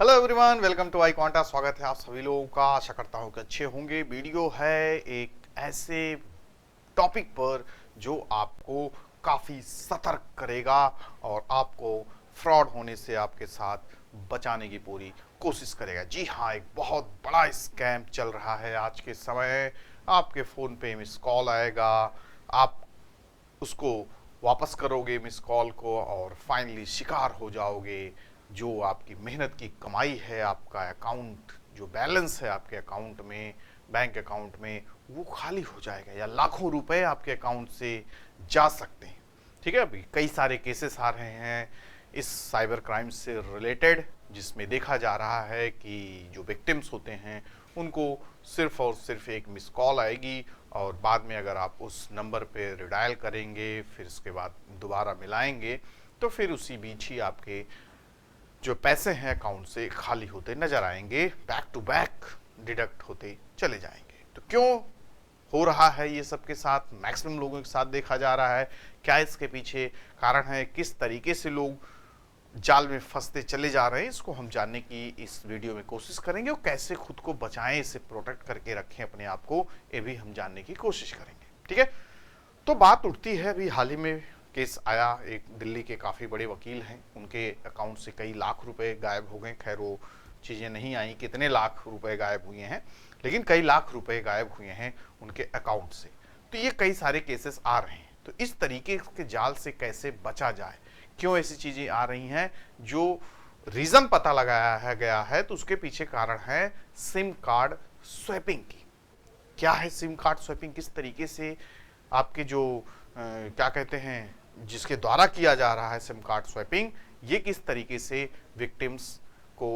Hello everyone, welcome to I Quanta. स्वागत है आप सभी लोगों का। आशा करता हूँ कि अच्छे होंगे। वीडियो है एक ऐसे टॉपिक पर जो आपको काफ़ी सतर्क करेगा और आपको फ्रॉड होने से आपके साथ बचाने की पूरी कोशिश करेगा। जी हाँ, एक बहुत बड़ा स्कैम चल रहा है आज के समय। आपके फ़ोन पे मिस कॉल आएगा, आप उसको वापस करोगे मिस कॉल को और फाइनली शिकार हो जाओगे। जो आपकी मेहनत की कमाई है, आपका अकाउंट जो बैलेंस है आपके अकाउंट में, बैंक अकाउंट में, वो खाली हो जाएगा या लाखों रुपए आपके अकाउंट से जा सकते हैं। ठीक है, अभी कई सारे केसेस आ रहे हैं इस साइबर क्राइम से रिलेटेड, जिसमें देखा जा रहा है कि जो विक्टिम्स होते हैं उनको सिर्फ और सिर्फ एक मिस कॉल आएगी और बाद में अगर आप उस नंबर पे रिडायल करेंगे, फिर उसके बाद दोबारा मिलाएंगे, तो फिर उसी बीच ही आपके जो पैसे हैं अकाउंट से खाली होते नजर आएंगे, बैक टू बैक डिडक्ट होते चले जाएंगे। तो क्यों हो रहा है ये सबके साथ, मैक्सिमम लोगों के साथ देखा जा रहा है? क्या इसके पीछे कारण है? किस तरीके से लोग जाल में फंसते चले जा रहे हैं, इसको हम जानने की इस वीडियो में कोशिश करेंगे। और कैसे खुद को बचाएं, इसे प्रोटेक्ट करके रखें अपने आप को, ये भी हम जानने की कोशिश करेंगे। ठीक है, तो बात उठती है, अभी हाल ही में केस आया, एक दिल्ली के काफ़ी बड़े वकील हैं, उनके अकाउंट से कई लाख रुपए गायब हो गए। खैर वो चीज़ें नहीं आई कितने लाख रुपए गायब हुए हैं, लेकिन कई लाख रुपए गायब हुए हैं उनके अकाउंट से। तो ये कई सारे केसेस आ रहे हैं। तो इस तरीके के जाल से कैसे बचा जाए, क्यों ऐसी चीज़ें आ रही हैं, जो रीज़न पता लगाया गया है तो उसके पीछे कारण है सिम कार्ड स्वैपिंग की। क्या है सिम कार्ड स्वैपिंग, किस तरीके से आपके जो क्या कहते हैं, जिसके द्वारा किया जा रहा है सिम कार्ड स्वैपिंग, ये किस तरीके से विक्टिम्स को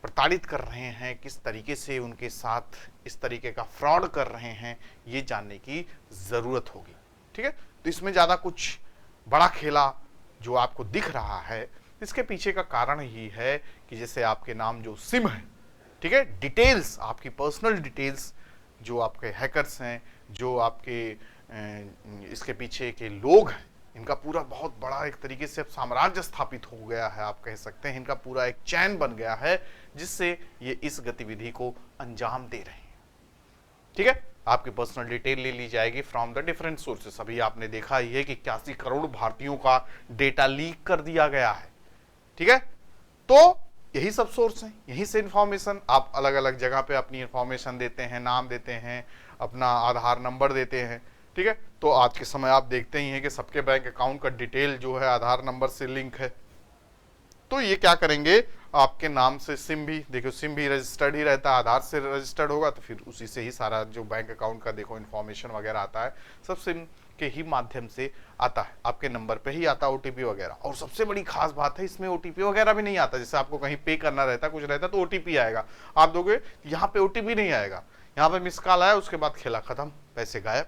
प्रताड़ित कर रहे हैं, किस तरीके से उनके साथ इस तरीके का फ्रॉड कर रहे हैं, ये जानने की ज़रूरत होगी। ठीक है, तो इसमें ज़्यादा कुछ बड़ा खेला जो आपको दिख रहा है, इसके पीछे का कारण ही है कि जैसे आपके नाम जो सिम है, ठीक है, डिटेल्स, आपकी पर्सनल डिटेल्स, जो आपके हैकर्स हैं, जो आपके इसके पीछे के लोग हैं, इनका पूरा बहुत बड़ा एक तरीके से अब साम्राज्य स्थापित हो गया है, आप कह सकते हैं। इनका पूरा एक चैन बन गया है जिससे ये इस गतिविधि को अंजाम दे रहे हैं। ठीक है, आपकी पर्सनल डिटेल ले ली जाएगी फ्रॉम द डिफरेंट सोर्सेस। अभी आपने देखा ही है कि 81 करोड़ भारतीयों का डेटा लीक कर दिया गया है। ठीक है, तो यही सब सोर्स हैं, यहीं से इंफॉर्मेशन आप अलग अलग जगह पे अपनी इंफॉर्मेशन देते हैं, नाम देते हैं, अपना आधार नंबर देते हैं। ठीक है, तो आज के समय आप देखते ही हैं कि सबके बैंक अकाउंट का डिटेल जो है आधार नंबर से लिंक है। तो ये क्या करेंगे, आपके नाम से सिम भी, देखो सिम भी रजिस्टर्ड ही रहता है, आधार से रजिस्टर्ड होगा तो फिर उसी से ही सारा जो बैंक अकाउंट का देखो इन्फॉर्मेशन वगैरह आता है, सब सिम के ही माध्यम से आता है, आपके नंबर पे ही आता है ओटीपी वगैरह। और सबसे बड़ी खास बात है, इसमें ओटीपी वगैरह भी नहीं आता। जैसे आपको कहीं पे करना रहता, कुछ रहता तो ओटीपी आएगा, आप दोगे, यहाँ पे ओटीपी नहीं आएगा, यहाँ पे मिस कॉल आया, उसके बाद खेला खत्म, पैसे गायब।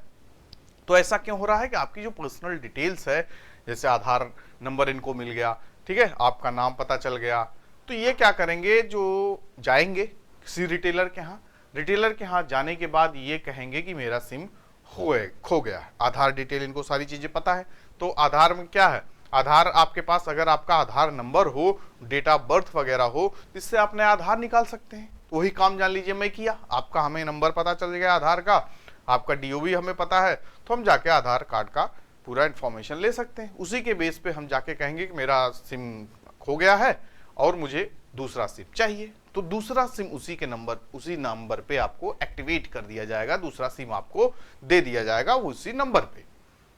तो ऐसा क्यों हो रहा है कि आपकी जो पर्सनल डिटेल्स है, जैसे आधार नंबर इनको मिल गया, ठीक है, आपका नाम पता चल गया, तो ये क्या करेंगे, जो जाएंगे किसी रिटेलर के यहाँ, रिटेलर के यहाँ जाने के बाद ये कहेंगे कि मेरा सिम खो गया है। आधार डिटेल इनको सारी चीजें पता है, तो आधार में क्या है, आधार आपके पास अगर आपका आधार नंबर हो, डेट ऑफ बर्थ वगैरह हो, इससे आप नया आधार निकाल सकते हैं। वही काम जान लीजिए मैं किया, आपका हमें नंबर पता चल गया आधार का, आपका डीओबी हमें पता है, तो हम जाके आधार कार्ड का पूरा इंफॉर्मेशन ले सकते हैं। उसी के बेस पे हम जाके कहेंगे कि मेरा सिम खो गया है और मुझे दूसरा सिम चाहिए, तो दूसरा सिम उसी नंबर पे आपको एक्टिवेट कर दिया जाएगा, दूसरा सिम आपको दे दिया जाएगा उसी नंबर पे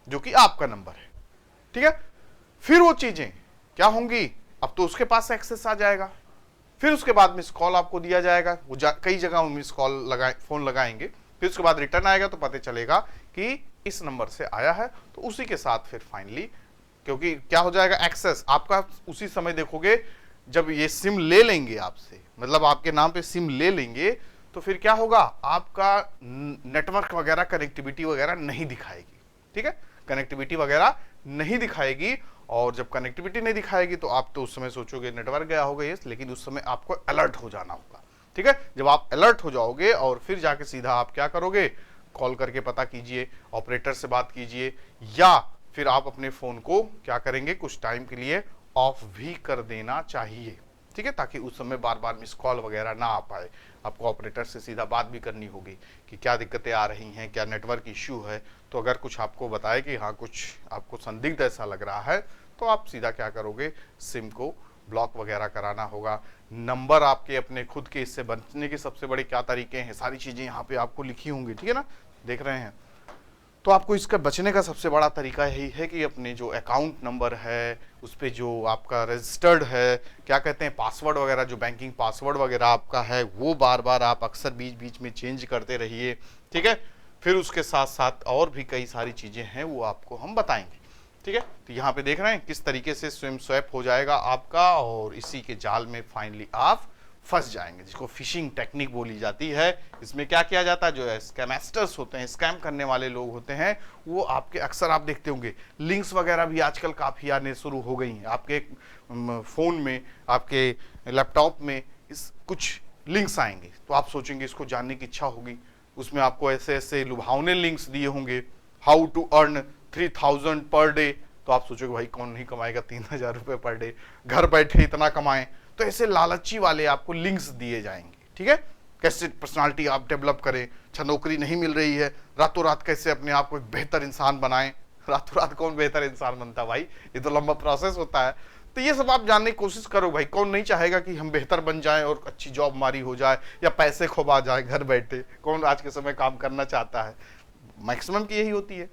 जो कि आपका नंबर है। ठीक है, फिर वो चीजें क्या होंगी, अब तो उसके पास एक्सेस आ जाएगा, फिर उसके बाद मिस कॉल आपको दिया जाएगा, वो कई जगह मिस कॉल फोन लगाएंगे, फिर उसके बाद रिटर्न आएगा तो पता चलेगा कि इस नंबर से आया है, तो उसी के साथ फिर फाइनली, क्योंकि क्या हो जाएगा, एक्सेस आपका उसी समय देखोगे, जब ये सिम ले लेंगे आपसे, मतलब आपके नाम पे सिम ले लेंगे, तो फिर क्या होगा, आपका नेटवर्क वगैरह कनेक्टिविटी वगैरह नहीं दिखाएगी। ठीक है, कनेक्टिविटी वगैरह नहीं दिखाएगी, और जब कनेक्टिविटी नहीं दिखाएगी तो आप तो उस समय सोचोगे नेटवर्क गया होगा, ये, लेकिन उस समय आपको अलर्ट हो जाना होगा। ठीक है, जब आप अलर्ट हो जाओगे और फिर जाके सीधा आप क्या करोगे, कॉल करके पता कीजिए, ऑपरेटर से बात कीजिए, या फिर आप अपने फोन को क्या करेंगे, कुछ टाइम के लिए ऑफ भी कर देना चाहिए। ठीक है, ताकि उस समय बार बार मिस कॉल वगैरह ना आ पाए। आपको ऑपरेटर से सीधा बात भी करनी होगी कि क्या दिक्कतें आ रही हैं, क्या नेटवर्क इश्यू है। तो अगर कुछ आपको बताए कि हाँ कुछ आपको संदिग्ध ऐसा लग रहा है, तो आप सीधा क्या करोगे, सिम को ब्लॉक वगैरह कराना होगा। नंबर आपके अपने खुद के, इससे बचने के सबसे बड़े क्या तरीके हैं, सारी चीज़ें यहाँ पे आपको लिखी होंगी, ठीक है ना, देख रहे हैं। तो आपको इसका बचने का सबसे बड़ा तरीका यही है कि अपने जो अकाउंट नंबर है उस पर जो आपका रजिस्टर्ड है, क्या कहते हैं, पासवर्ड वगैरह, जो बैंकिंग पासवर्ड वगैरह आपका है, वो बार बार आप अक्सर बीच बीच में चेंज करते रहिए, ठीक है। फिर उसके साथ साथ और भी कई सारी चीज़ें हैं वो आपको हम बताएंगे, ठीक है। तो यहाँ पे देख रहे हैं किस तरीके से स्वयं स्वैप हो जाएगा आपका, और इसी के जाल में फाइनली आप फंस जाएंगे, जिसको फिशिंग टेक्निक बोली जाती है। इसमें क्या किया जाता है, जो स्कैमस्टर्स होते हैं, स्कैम करने वाले लोग होते हैं, वो आपके अक्सर आप देखते होंगे लिंक्स वगैरह भी आजकल काफ़ी आने शुरू हो गई हैं आपके फ़ोन में, आपके लैपटॉप में इस कुछ लिंक्स आएंगे, तो आप सोचेंगे इसको जानने की इच्छा होगी। उसमें आपको ऐसे ऐसे लुभावने लिंक्स दिए होंगे, how to earn 3000 per day, तो आप सोचोगे भाई कौन नहीं कमाएगा 3000 रुपये पर डे, घर बैठे इतना कमाएं। तो ऐसे लालची वाले आपको लिंक्स दिए जाएंगे, ठीक है। कैसे पर्सनालिटी आप डेवलप करें, अच्छा नौकरी नहीं मिल रही है, रातों रात कैसे अपने आप को एक बेहतर इंसान बनाएं। रातों रात कौन बेहतर इंसान बनता भाई, ये तो लंबा प्रोसेस होता है। तो ये सब आप जानने की कोशिश करो भाई, कौन नहीं चाहेगा कि हम बेहतर बन जाएं और अच्छी जॉब हमारी हो जाए या पैसे खुबा जाए घर बैठे, कौन आज के समय काम करना चाहता है, मैक्सिमम की यही होती है।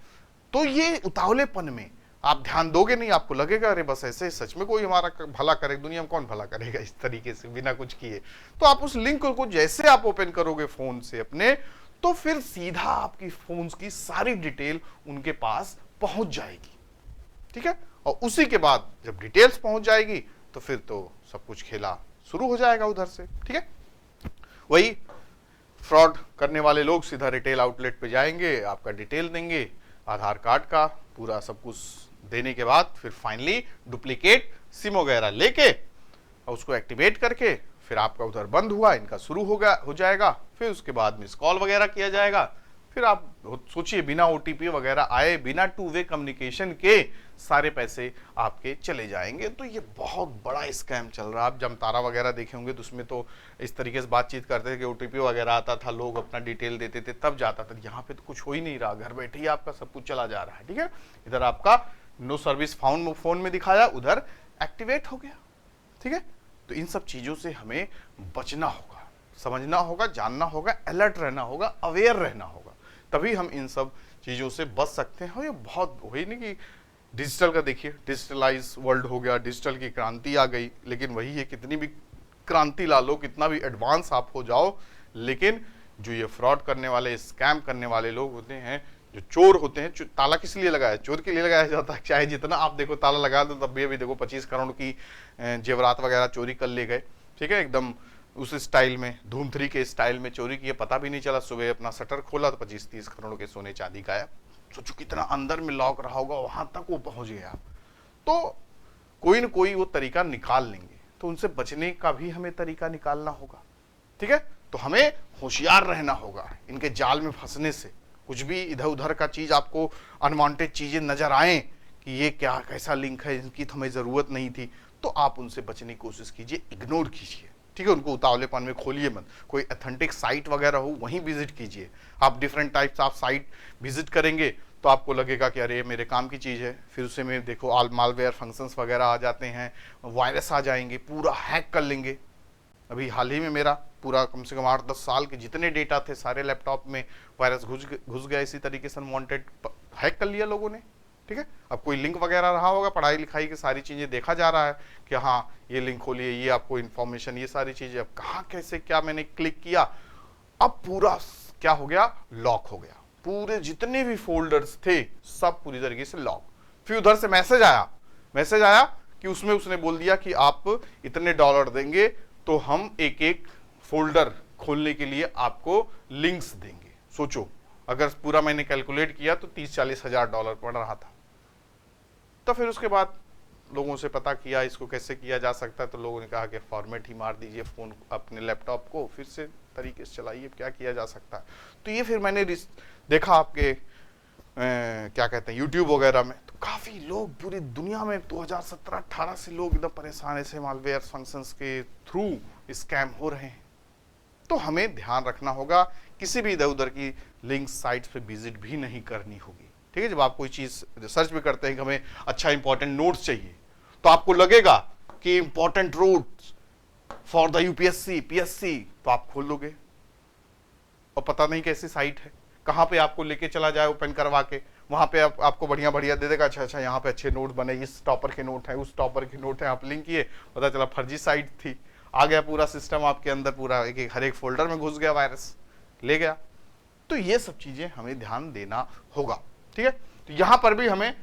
तो ये उतावलेपन में आप ध्यान दोगे नहीं, आपको लगेगा अरे बस ऐसे सच में कोई हमारा भला करे, दुनिया में कौन भला करेगा इस तरीके से बिना कुछ किए। तो आप उस लिंक को जैसे आप ओपन करोगे फोन से अपने, तो फिर सीधा आपकी फोन की सारी डिटेल उनके पास पहुंच जाएगी, ठीक है। और उसी के बाद जब डिटेल्स पहुंच जाएगी तो फिर तो सब कुछ खेला शुरू हो जाएगा उधर से, ठीक है। वही फ्रॉड करने वाले लोग सीधा रिटेल आउटलेट पे जाएंगे, आपका डिटेल देंगे, आधार कार्ड का पूरा सब कुछ देने के बाद फिर फाइनली डुप्लीकेट सिम वगैरह लेके और उसको एक्टिवेट करके फिर आपका उधर बंद हुआ, इनका शुरू हो जाएगा। फिर उसके बाद मिस कॉल वगैरह किया जाएगा। फिर आप सोचिए बिना ओटीपी वगैरह आए, बिना टू वे कम्युनिकेशन के सारे पैसे आपके चले जाएंगे। तो ये बहुत बड़ा स्कैम चल रहा है। आप जमतारा वगैरह देखे होंगे तो उसमें तो इस तरीके से बातचीत करते थे कि ओटीपी वगैरह आता था, लोग अपना डिटेल देते थे तब जाता था। यहाँ पे तो कुछ हो ही नहीं रहा, घर बैठे ही आपका सब कुछ चला जा रहा है, ठीक है। इधर आपका नो सर्विस फाउंड फोन में दिखाया, उधर एक्टिवेट हो गया, ठीक है। तो इन सब चीजों से हमें बचना होगा, समझना होगा, जानना होगा, अलर्ट रहना होगा, अवेयर रहना होगा, तभी हम इन सब चीज़ों से बच सकते हैं। और ये बहुत वही नहीं कि डिजिटल का देखिए, डिजिटलाइज वर्ल्ड हो गया, डिजिटल की क्रांति आ गई, लेकिन वही है कितनी भी क्रांति ला लो, कितना भी एडवांस आप हो जाओ, लेकिन जो ये फ्रॉड करने वाले, स्कैम करने वाले लोग होते हैं, जो चोर होते हैं, ताला किस लिए लगाया, चोर के लिए लगाया जाता है। चाहे जितना आप देखो ताला लगा दो तब भी अभी देखो 25 करोड़ की जेवरात वगैरह चोरी कर ले गए, ठीक है, एकदम उस स्टाइल में, धूम 3 के स्टाइल में चोरी किए, पता भी नहीं चला। सुबह अपना शटर खोला तो 25-30 करोड़ के सोने चांदी गायब। सोचो कितना अंदर में लॉक रहा होगा, वहां तक वो पहुंच गया। तो कोई न कोई वो तरीका निकाल लेंगे, तो उनसे बचने का भी हमें तरीका निकालना होगा, ठीक है। तो हमें होशियार रहना होगा इनके जाल में फंसने से। कुछ भी इधर उधर का चीज आपको अनवांटेड चीजें नजर आए कि ये क्या कैसा लिंक है, इनकी तो हमें जरूरत नहीं थी, तो आप उनसे बचने की कोशिश कीजिए, इग्नोर कीजिए, ठीक है। उनको उतावलेपन में खोलिए मत। कोई ऑथेंटिक साइट वगैरह हो वहीं विजिट कीजिए। आप different types of site visit करेंगे तो आपको लगेगा कि अरे मेरे काम की चीज़ है, फिर उसे में देखो ऑल मालवेयर फंक्शंस वगैरह आ जाते हैं, वायरस आ जाएंगे, पूरा हैक कर लेंगे। अभी हाल ही में मेरा पूरा कम से कम 8-10 साल के जितने डेटा थे सारे लैपटॉप में वायरस घुस गया, इसी तरीके से अनवांटेड हैक कर लिया लोगों ने, ठीक है। अब कोई लिंक वगैरह रहा होगा, पढ़ाई लिखाई की सारी चीज़ें देखा जा रहा है कि हाँ ये लिंक खोलिए, ये आपको इन्फॉर्मेशन, ये सारी चीज़ें। अब कहाँ कैसे क्या मैंने क्लिक किया, अब पूरा क्या हो गया, लॉक हो गया। पूरे जितने भी फोल्डर्स थे सब पूरी तरीके से लॉक। फिर उधर से मैसेज आया कि उसमें उसने बोल दिया कि आप इतने $, देंगे तो हम एक एक फोल्डर खोलने के लिए आपको लिंक्स देंगे। सोचो अगर पूरा मैंने कैलकुलेट किया तो 30-40 हजार $, पड़ रहा था। तो फिर उसके बाद लोगों से पता किया इसको कैसे किया जा सकता है, तो लोगों ने कहा कि फॉर्मेट ही मार दीजिए फोन अपने लैपटॉप को, फिर से तरीके से चलाइए, क्या किया जा सकता है। तो ये फिर मैंने देखा आपके क्या कहते हैं यूट्यूब वगैरह में, तो काफ़ी लोग पूरी दुनिया में 2017-18 से लोग एकदम परेशान ऐसे मालवेयर फंक्शंस के थ्रू स्कैम हो रहे हैं। तो हमें ध्यान रखना होगा, किसी भी इधर उधर की लिंक साइट्स पे विजिट भी नहीं करनी होगी, ठीक है। जब आप कोई चीज़ सर्च भी करते हैं कि हमें अच्छा इंपॉर्टेंट नोट्स चाहिए, तो आपको लगेगा कि important notes for the UPSC PSC, तो आप खोल लोगे और पता नहीं कैसी साइट है, कहाँ पे आपको लेके चला जाए ओपन करवा के, वहां पे आपको बढ़िया बढ़िया दे देगा, अच्छा अच्छा यहाँ पे अच्छे नोट बने, इस टॉपर के नोट है, उस टॉपर के नोट है, आप लिंक किए, पता चला फर्जी साइट थी, आ गया पूरा सिस्टम आपके अंदर, पूरा एक हर एक फोल्डर में घुस गया, वायरस ले गया। तो ये सब चीजें हमें ध्यान देना होगा, ठीक है। तो यहां पर भी हमें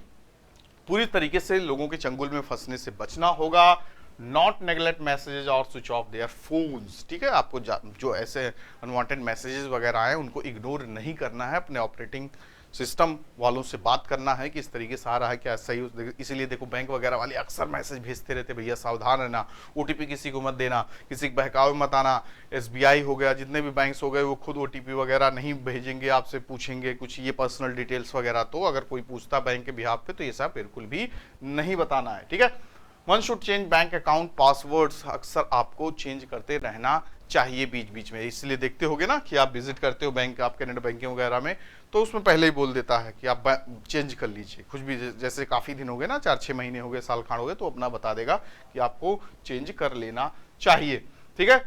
पूरी तरीके से लोगों के चंगुल में फंसने से बचना होगा। नॉट नेग्लेक्ट मैसेजेस और स्विच ऑफ देयर फोन्स, ठीक है। आपको जो ऐसे अनवांटेड मैसेजेस वगैरह आए उनको इग्नोर नहीं करना है, अपने ऑपरेटिंग सिस्टम वालों से बात करना है कि इस तरीके से आ रहा है क्या सही। इसीलिए देखो बैंक वगैरह वाले अक्सर मैसेज भेजते रहते, भैया सावधान रहना, ओटीपी किसी को मत देना, किसी के बहकावे मत आना। एसबीआई हो गया, जितने भी बैंक्स हो गए, वो खुद ओटीपी वगैरह नहीं भेजेंगे, आपसे पूछेंगे कुछ ये पर्सनल डिटेल्स वगैरह। तो अगर कोई पूछता बैंक के बिहाफ पे तो ये सब बिल्कुल भी नहीं बताना है, ठीक है। One should change bank account passwords, अक्सर आपको चेंज करते रहना चाहिए बीच बीच में। इसलिए देखते होगे ना कि आप विजिट करते हो बैंक, आपके नेट बैंकिंग वगैरह में, तो उसमें पहले ही बोल देता है कि आप चेंज कर लीजिए कुछ भी, जैसे काफ़ी दिन हो गए ना, 4-6 महीने हो गए, साल खाड़ हो गए, तो अपना बता देगा कि आपको चेंज कर लेना चाहिए, ठीक है।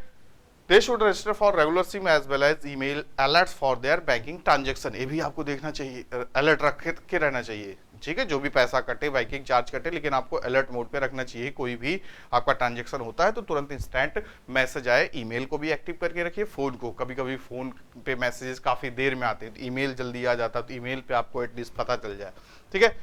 They should register for regular SIM as well as email alerts for their banking transaction, ये भी आपको देखना चाहिए, अलर्ट रख के रहना चाहिए, ठीक है। जो भी पैसा कटे, बैंकिंग चार्ज कटे, लेकिन आपको अलर्ट मोड पे रखना चाहिए। कोई भी आपका ट्रांजैक्शन होता है तो तुरंत इंस्टेंट मैसेज आए। ईमेल को भी एक्टिव करके रखिए, फोन को, कभी कभी फोन पे मैसेजेस काफी देर में आते हैं, तो ईमेल जल्दी आ जाता है, तो ईमेल पे आपको एटलीस्ट पता चल जाए, ठीक है।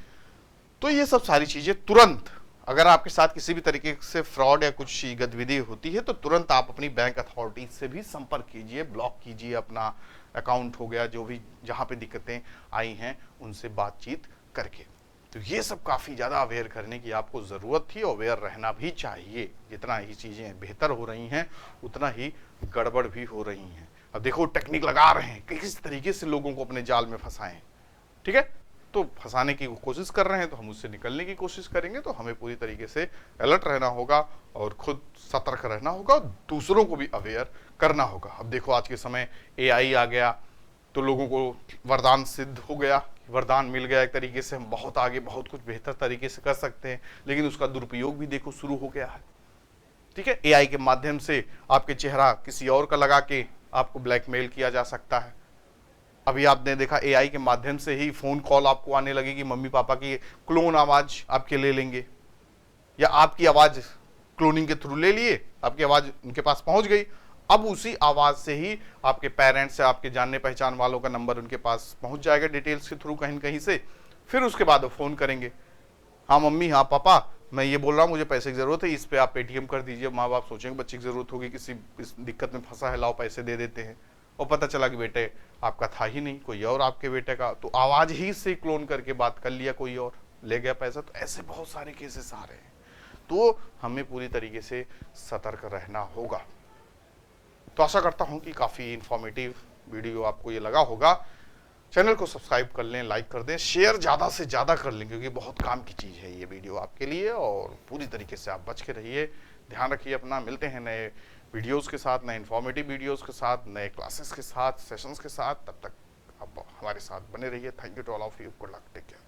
तो ये सब सारी चीजें तुरंत, अगर आपके साथ किसी भी तरीके से फ्रॉड या कुछ गतिविधि होती है तो तुरंत आप अपनी बैंक अथॉरिटी से भी संपर्क कीजिए, ब्लॉक कीजिए अपना अकाउंट हो गया, जो भी जहां पे दिक्कतें आई हैं उनसे बातचीत करके। तो ये सब काफी ज्यादा अवेयर करने की आपको जरूरत थी, अवेयर रहना भी चाहिए। जितना ही चीजें बेहतर हो रही हैं उतना ही गड़बड़ भी हो रही हैं। अब देखो टेक्निक लगा रहे हैं कि किस तरीके से लोगों को अपने जाल में फंसाएं, ठीक है। तो फंसाने की कोशिश कर रहे हैं तो हम उससे निकलने की कोशिश करेंगे, तो हमें पूरी तरीके से अलर्ट रहना होगा और खुद सतर्क रहना होगा, दूसरों को भी अवेयर करना होगा। अब देखो आज के समय एआई आ गया तो लोगों को वरदान सिद्ध हो गया, वरदान मिल गया एक तरीके से, हम बहुत आगे बहुत कुछ बेहतर तरीके से कर सकते हैं, लेकिन उसका दुरुपयोग भी देखो शुरू हो गया है, ठीक है। एआई के माध्यम से आपके चेहरा किसी और का लगा के आपको ब्लैकमेल किया जा सकता है। अभी आपने देखा एआई के माध्यम से ही फोन कॉल आपको आने लगेगी, मम्मी पापा की क्लोन आवाज आपके ले लेंगे, या आपकी आवाज क्लोनिंग के थ्रू ले लिए, आपकी आवाज उनके पास पहुंच गई, अब उसी आवाज से ही आपके पेरेंट्स से, आपके जानने पहचान वालों का नंबर उनके पास पहुंच जाएगा डिटेल्स के थ्रू कहीं कहीं से। फिर उसके बाद वो फोन करेंगे, हाँ मम्मी, हाँ पापा, मैं ये बोल रहा हूँ, मुझे पैसे की जरूरत है, इस पे आप पेटीएम कर दीजिए। माँ बाप सोचेंगे बच्चे की जरूरत होगी, किसी इस दिक्कत में फंसा है, लाओ पैसे दे देते हैं, और पता चला कि बेटे आपका था ही नहीं, कोई और आपके बेटे का, तो आवाज ही से क्लोन करके बात कर लिया, कोई और ले गया पैसा। तो ऐसे बहुत सारे केसेस आ रहे हैं, तो हमें पूरी तरीके से सतर्क रहना होगा। तो आशा करता हूं कि काफी इंफॉर्मेटिव वीडियो आपको ये लगा होगा। चैनल को सब्सक्राइब कर लें, लाइक कर दें, शेयर ज्यादा से ज्यादा कर लें, क्योंकि बहुत काम की चीज है ये वीडियो आपके लिए, और पूरी तरीके से आप बच के रहिए, ध्यान रखिए अपना। मिलते हैं नए वीडियोस के साथ, नए इंफॉर्मेटिव वीडियोस के साथ, नए क्लासेस के साथ, सेशंस के साथ। तब तक आप हमारे साथ बने रहिए। Thank you to all of you, good luck, take care.